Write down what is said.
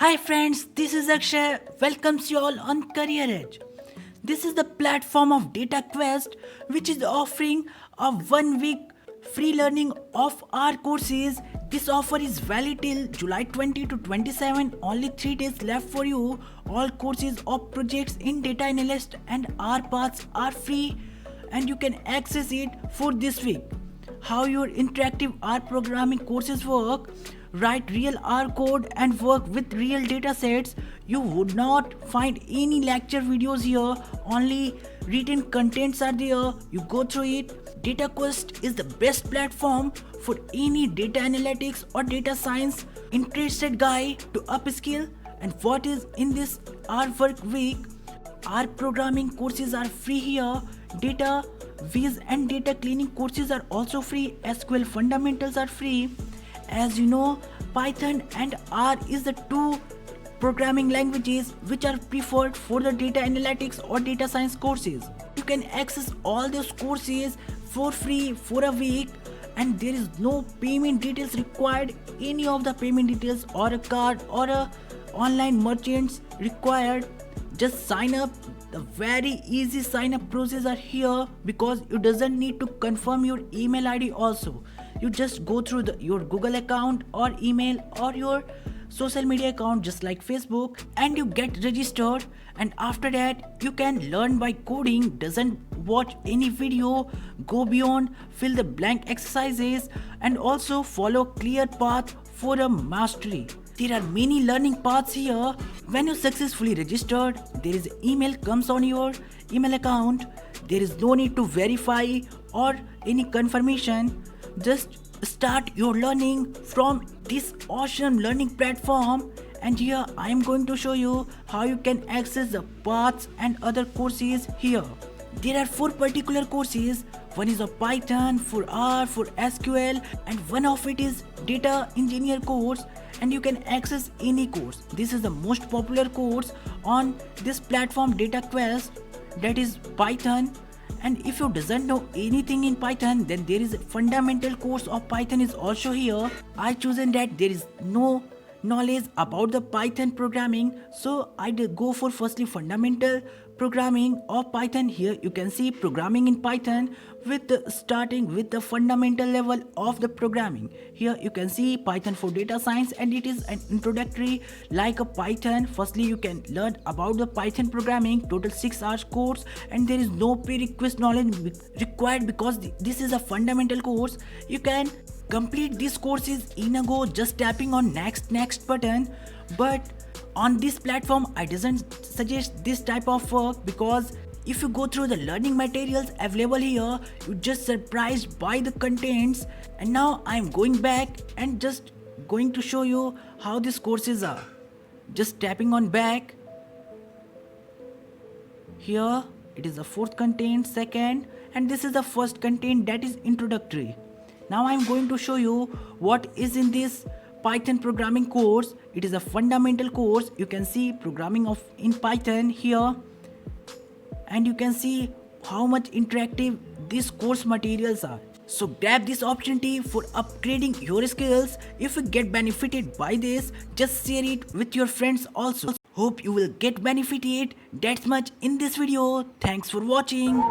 Hi friends, this is Akshay. Welcomes you all on Career Edge. This is the platform of Data Quest, which is offering a 1 week free learning of our courses. This offer is valid till July 20 to 27. Only 3 days left for you. All courses of projects in Data Analyst and R paths are free and you can access it for this week. How your interactive R programming courses work, write real R code and work with real data sets. You would not find any lecture videos here, only written contents are there. You go through it. Data Quest is the best platform for any data analytics or data science interested guy to upskill. And what is in this R work week? Our programming courses are free here. Data Viz and data cleaning courses are also free. SQL Fundamentals are free. As you know, Python and R is the two programming languages which are preferred for the data analytics or data science courses. You can access all those courses for free for a week and there is no payment details required. Any of the payment details or a card or a online merchants required. Just sign up. The very easy sign up process are here because you doesn't need to confirm your email ID also. You just go through your Google account or email or your social media account just like Facebook and you get registered, and after that you can learn by coding. Doesn't watch any video, go beyond, fill the blank exercises and also follow clear path for a mastery. There are many learning paths here. When you successfully registered, there is email comes on your email account. There is no need to verify or any confirmation. Just start your learning from this awesome learning platform. And here I am going to show you how you can access the paths and other courses here. There are 4 particular courses. One is of Python, for R, for SQL, and one of it is data engineer course, and you can access any course. This is the most popular course on this platform Data Quest, that is Python. And if you doesn't know anything in Python, then there is a fundamental course of Python is also here. I chosen that there is no knowledge about the Python programming, so I did go for firstly fundamental programming of Python. Here you can see programming in Python with starting with the fundamental level of the programming. Here you can see Python for data science and it is an introductory like a Python. Firstly you can learn about the Python programming, total 6 hours course, and there is no prerequisite knowledge required because this is a fundamental course. You can complete these courses in a go just tapping on next button. But on this platform I doesn't suggest this type of work because if you go through the learning materials available here, you just surprised by the contents. And now I am going back and just going to show you how these courses are. Just tapping on back. Here it is the 4th content, 2nd, and this is the 1st content, that is introductory. Now I am going to show you what is in this Python programming course. It is a fundamental course. You can see programming of in Python here, and you can see how much interactive these course materials are. So grab this opportunity for upgrading your skills. If you get benefited by this, just share it with your friends also. Hope you will get benefited that much in this video. Thanks for watching.